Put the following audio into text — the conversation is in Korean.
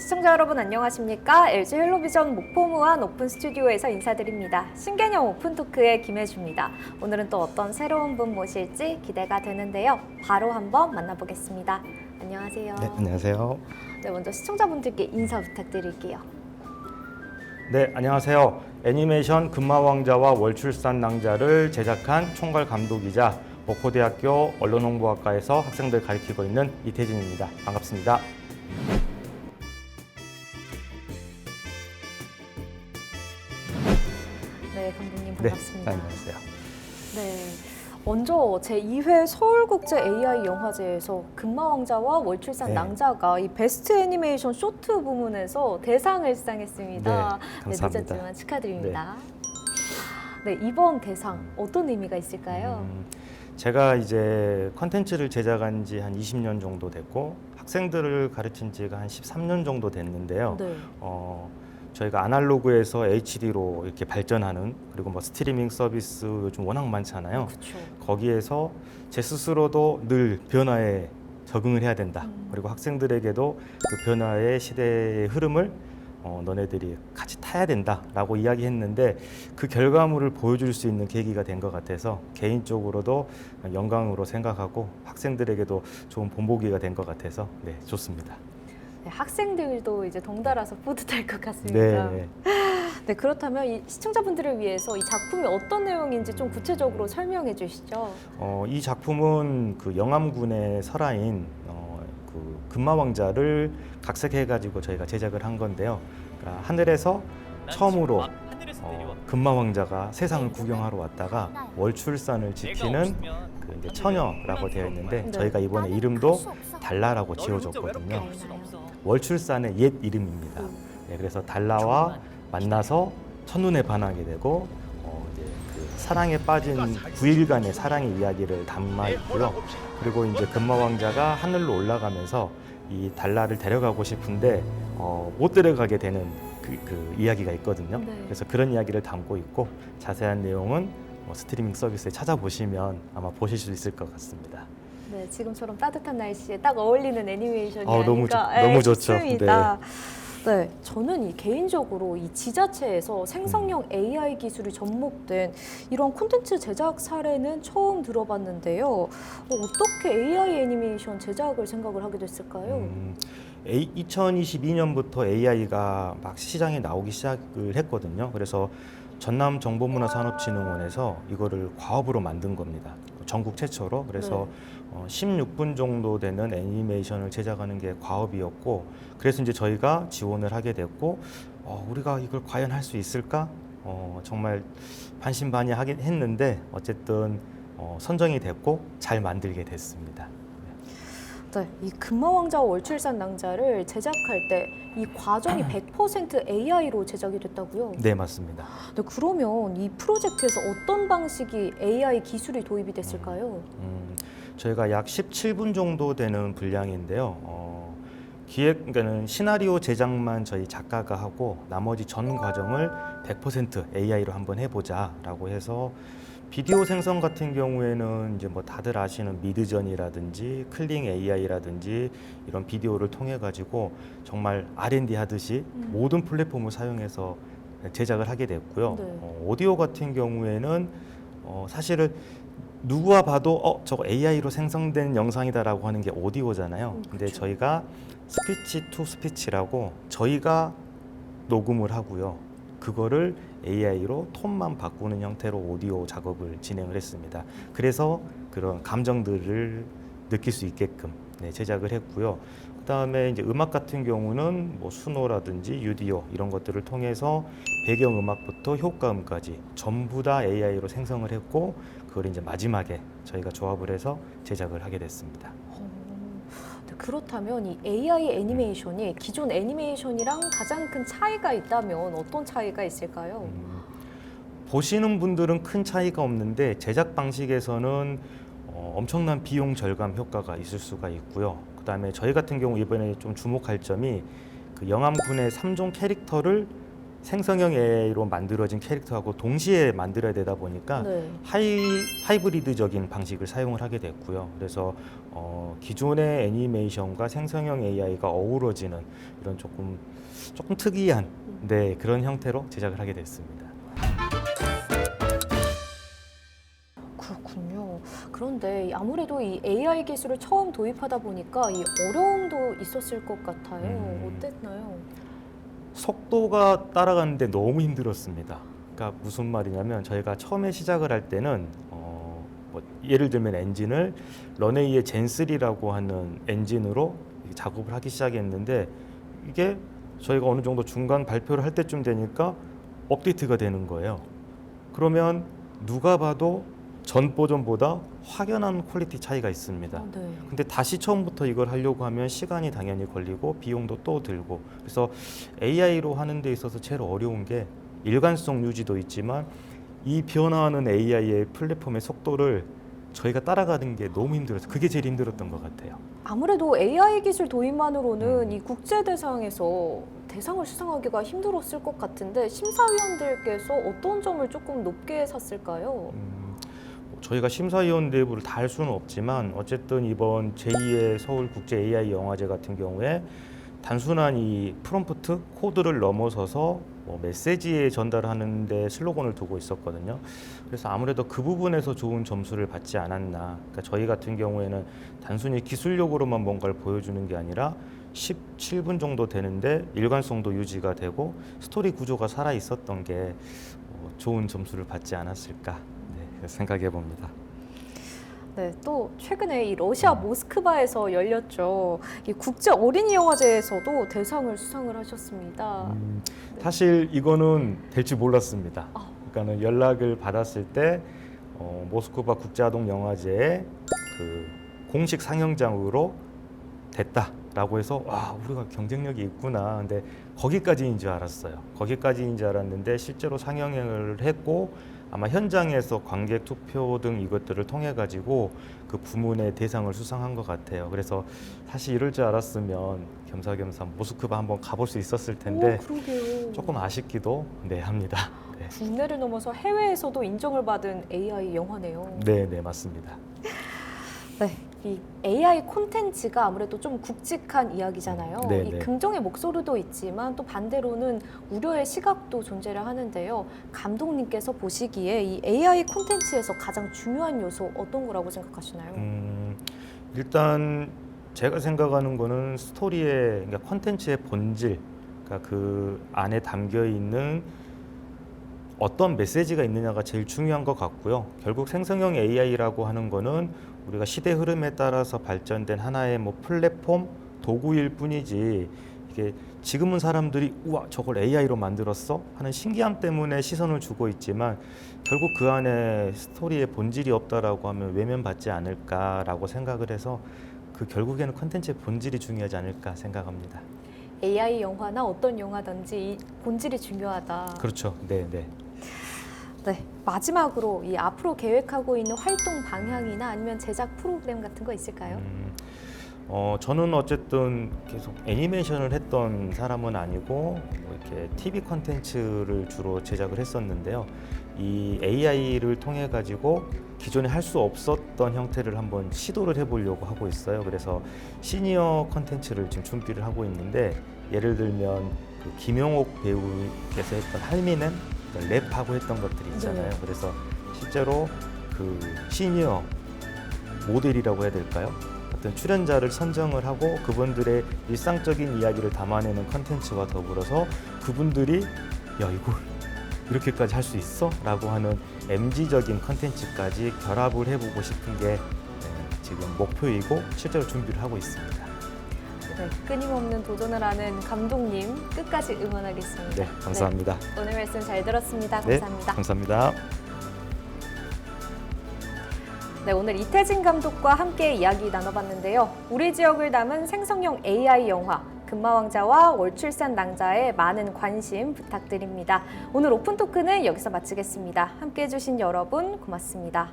시청자 여러분 안녕하십니까? LG 헬로비전 목포무한 오픈 스튜디오에서 인사드립니다. 신개념 오픈 토크의 김혜주입니다. 오늘은 또 어떤 새로운 분 모실지 기대가 되는데요. 바로 한번 만나보겠습니다. 안녕하세요. 네, 안녕하세요. 네, 먼저 시청자분들께 인사 부탁드릴게요. 네, 안녕하세요. 애니메이션 금마왕자와 월출산 낭자를 제작한 총괄 감독이자 목포대학교 언론홍보학과에서 학생들 가르치고 있는 이태진입니다. 반갑습니다. 네, 감독님 네, 반갑습니다. 안녕하세요. 네, 먼저 제2회 서울국제 AI 영화제에서 금마왕자와 월출산 네. 낭자가 이 베스트 애니메이션 쇼트 부문에서 대상을 수상했습니다. 네, 감사합니다. 늦었지만 축하드립니다. 네, 이번 대상 어떤 의미가 있을까요? 제가 이제 컨텐츠를 제작한 지 한 20년 정도 됐고 학생들을 가르친 지가 한 13년 정도 됐는데요. 네. 저희가 아날로그에서 HD로 이렇게 발전하는, 그리고 뭐 스트리밍 서비스 요즘 워낙 많잖아요. 그렇죠. 거기에서 제 스스로도 늘 변화에 적응을 해야 된다. 그리고 학생들에게도 그 변화의 시대의 흐름을 너네들이 같이 타야 된다라고 이야기했는데, 그 결과물을 보여줄 수 있는 계기가 된 것 같아서 개인적으로도 영광으로 생각하고 학생들에게도 좋은 본보기가 된 것 같아서 네, 좋습니다. 네, 학생들도 이제 덩달아서 뿌듯할 것 같습니다. 네. 네, 그렇다면 이 시청자분들을 위해서 이 작품이 어떤 내용인지 좀 구체적으로 설명해 주시죠. 이 작품은 그 영암군의 설화인 그 금마왕자를 각색해가지고 저희가 제작을 한 건데요. 그러니까 하늘에서 처음으로 금마왕자가 세상을 구경하러 왔다가 월출산을 지키는 그 이제 처녀라고 되어 있는데, 네. 저희가 이번에 이름도 달라라고 지어줬거든요. 월출산의 옛 이름입니다. 네, 그래서 달라와 만나서 첫눈에 반하게 되고 이제 그 사랑에 빠진 9일간의 사랑의 이야기를 담아 있고요. 그리고 이제 금마왕자가 하늘로 올라가면서 이 달라를 데려가고 싶은데 못 데려가게 되는 그 이야기가 있거든요. 네. 그래서 그런 이야기를 담고 있고, 자세한 내용은 스트리밍 서비스에 찾아보시면 아마 보실 수 있을 것 같습니다. 네, 지금처럼 따뜻한 날씨에 딱 어울리는 애니메이션이 너무 아닐까 너무 좋죠. 싶습니다. 네, 저는 이 개인적으로 이 지자체에서 생성형 AI 기술이 접목된 이런 콘텐츠 제작 사례는 처음 들어봤는데요. 어떻게 AI 애니메이션 제작을 생각을 하게 됐을까요? 2022년부터 AI가 막 시장에 나오기 시작을 했거든요. 그래서 전남 정보문화산업진흥원에서 이거를 과업으로 만든 겁니다. 전국 최초로. 그래서 16분 정도 되는 애니메이션을 제작하는 게 과업이었고, 그래서 이제 저희가 지원을 하게 됐고, 우리가 이걸 과연 할 수 있을까? 정말 반신반의하긴 했는데 어쨌든 선정이 됐고 잘 만들게 됐습니다. 네, 이 금마왕자와 월출산 낭자를 제작할 때 이 과정이 100% AI로 제작이 됐다고요? 네, 맞습니다. 네, 그러면 이 프로젝트에서 어떤 방식이 AI 기술이 도입이 됐을까요? 저희가 약 17분 정도 되는 분량인데요. 그러니까는 시나리오 제작만 저희 작가가 하고 나머지 전 과정을 100% AI로 한번 해보자라고 해서, 비디오 생성 같은 경우에는 이제 뭐 다들 아시는 미드전이라든지 클링 AI라든지 이런 비디오를 통해 가지고 정말 R&D 하듯이 모든 플랫폼을 사용해서 제작을 하게 됐고요. 네. 오디오 같은 경우에는 사실은 누구와 봐도 저거 AI로 생성된 영상이다라고 하는 게 오디오잖아요. 근데 그렇죠. 저희가 스피치 투 스피치라고 저희가 녹음을 하고요. 그거를 AI로 톤만 바꾸는 형태로 오디오 작업을 진행을 했습니다. 그래서 그런 감정들을 느낄 수 있게끔 제작을 했고요. 그다음에 이제 음악 같은 경우는 뭐 수노라든지 유디오 이런 것들을 통해서 배경 음악부터 효과음까지 전부 다 AI로 생성을 했고, 그걸 이제 마지막에 저희가 조합을 해서 제작을 하게 됐습니다. 네, 그렇다면 이 AI 애니메이션이 기존 애니메이션이랑 가장 큰 차이가 있다면 어떤 차이가 있을까요? 보시는 분들은 큰 차이가 없는데 제작 방식에서는 엄청난 비용 절감 효과가 있을 수가 있고요. 그다음에 저희 같은 경우 이번에 좀 주목할 점이 그 영암군의 3종 캐릭터를 생성형 AI로 만들어진 캐릭터하고 동시에 만들어야 되다 보니까 네. 하이브리드적인 방식을 사용을 하게 됐고요. 그래서 기존의 애니메이션과 생성형 AI가 어우러지는 이런 조금 특이한 네, 그런 형태로 제작을 하게 됐습니다. 그렇군요. 그런데 아무래도 이 AI 기술을 처음 도입하다 보니까 이 어려움도 있었을 것 같아요. 어땠나요? 속도가 따라가는데 너무 힘들었습니다. 그러니까 무슨 말이냐면 저희가 처음에 시작을 할 때는 뭐 예를 들면 엔진을 런웨이의 젠3라고 하는 엔진으로 작업을 하기 시작했는데 이게 저희가 어느 정도 중간 발표를 할 때쯤 되니까 업데이트가 되는 거예요. 그러면 누가 봐도 전 버전보다 확연한 퀄리티 차이가 있습니다. 네. 근데 다시 처음부터 이걸 하려고 하면 시간이 당연히 걸리고 비용도 또 들고, 그래서 AI로 하는 데 있어서 제일 어려운 게 일관성 유지도 있지만 이 변화하는 AI의 플랫폼의 속도를 저희가 따라가는 게 너무 힘들어서 그게 제일 힘들었던 것 같아요. 아무래도 AI 기술 도입만으로는 이 국제 대상에서 대상을 수상하기가 힘들었을 것 같은데 심사위원들께서 어떤 점을 조금 높게 샀을까요? 저희가 심사위원 내부를 다 할 수는 없지만 어쨌든 이번 제2의 서울 국제 AI 영화제 같은 경우에 단순한 이 프롬프트 코드를 넘어서서 뭐 메시지에 전달하는 데 슬로건을 두고 있었거든요. 그래서 아무래도 그 부분에서 좋은 점수를 받지 않았나. 그러니까 저희 같은 경우에는 단순히 기술력으로만 뭔가를 보여주는 게 아니라 17분 정도 되는데 일관성도 유지가 되고 스토리 구조가 살아 있었던 게 좋은 점수를 받지 않았을까 생각해 봅니다. 네, 또 최근에 이 러시아 모스크바에서 열렸죠. 이 국제 어린이 영화제에서도 대상을 수상을 하셨습니다. 사실 이거는 될 줄 몰랐습니다. 그러니까는 연락을 받았을 때 모스크바 국제아동 영화제에 그 공식 상영장으로 됐다라고 해서 와, 우리가 경쟁력이 있구나. 근데 거기까지인 줄 알았어요. 거기까지인 줄 알았는데 실제로 상영을 했고 아마 현장에서 관객 투표 등 이것들을 통해 가지고 그 부문의 대상을 수상한 것 같아요. 그래서 사실 이럴 줄 알았으면 겸사겸사 모스크바 한번 가볼 수 있었을 텐데 그러게요. 조금 아쉽기도 합니다. 네. 국내를 넘어서 해외에서도 인정을 받은 AI 영화네요. 네, 맞습니다. 네, 이 AI 콘텐츠가 아무래도 좀 굵직한 이야기잖아요. 네, 이 네. 긍정의 목소리도 있지만 또 반대로는 우려의 시각도 존재를 하는데요. 감독님께서 보시기에 이 AI 콘텐츠에서 가장 중요한 요소 어떤 거라고 생각하시나요? 일단 제가 생각하는 거는 스토리의, 그러니까 콘텐츠의 본질, 그러니까 그 안에 담겨 있는 어떤 메시지가 있느냐가 제일 중요한 것 같고요. 결국 생성형 AI라고 하는 거는 우리가 시대 흐름에 따라서 발전된 하나의 뭐 플랫폼, 도구일 뿐이지 이게 지금은 사람들이 우와 저걸 AI로 만들었어? 하는 신기함 때문에 시선을 주고 있지만 결국 그 안에 스토리의 본질이 없다라고 하면 외면받지 않을까라고 생각을 해서 그 결국에는 콘텐츠의 본질이 중요하지 않을까 생각합니다. AI 영화나 어떤 영화든지 이 본질이 중요하다. 그렇죠. 네. 네, 마지막으로 이 앞으로 계획하고 있는 활동 방향이나 아니면 제작 프로그램 같은 거 있을까요? 저는 어쨌든 계속 애니메이션을 했던 사람은 아니고 뭐 이렇게 TV 콘텐츠를 주로 제작을 했었는데요. 이 AI를 통해 가지고 기존에 할 수 없었던 형태를 한번 시도를 해보려고 하고 있어요. 그래서 시니어 콘텐츠를 지금 준비를 하고 있는데 예를 들면 그 김용옥 배우께서 했던 할미는 랩하고 했던 것들이 있잖아요. 네. 그래서 실제로 그 시니어 모델이라고 해야 될까요? 어떤 출연자를 선정을 하고 그분들의 일상적인 이야기를 담아내는 컨텐츠와 더불어서 그분들이 야 이걸 이렇게까지 할 수 있어? 라고 하는 MZ적인 컨텐츠까지 결합을 해보고 싶은 게 지금 목표이고 실제로 준비를 하고 있습니다. 네, 끊임없는 도전을 하는 감독님 끝까지 응원하겠습니다. 네, 감사합니다. 네, 오늘 말씀 잘 들었습니다. 네, 감사합니다. 감사합니다. 네, 오늘 이태진 감독과 함께 이야기 나눠봤는데요. 우리 지역을 담은 생성형 AI 영화 금마왕자와 월출산 낭자에 많은 관심 부탁드립니다. 오늘 오픈토크는 여기서 마치겠습니다. 함께해 주신 여러분 고맙습니다.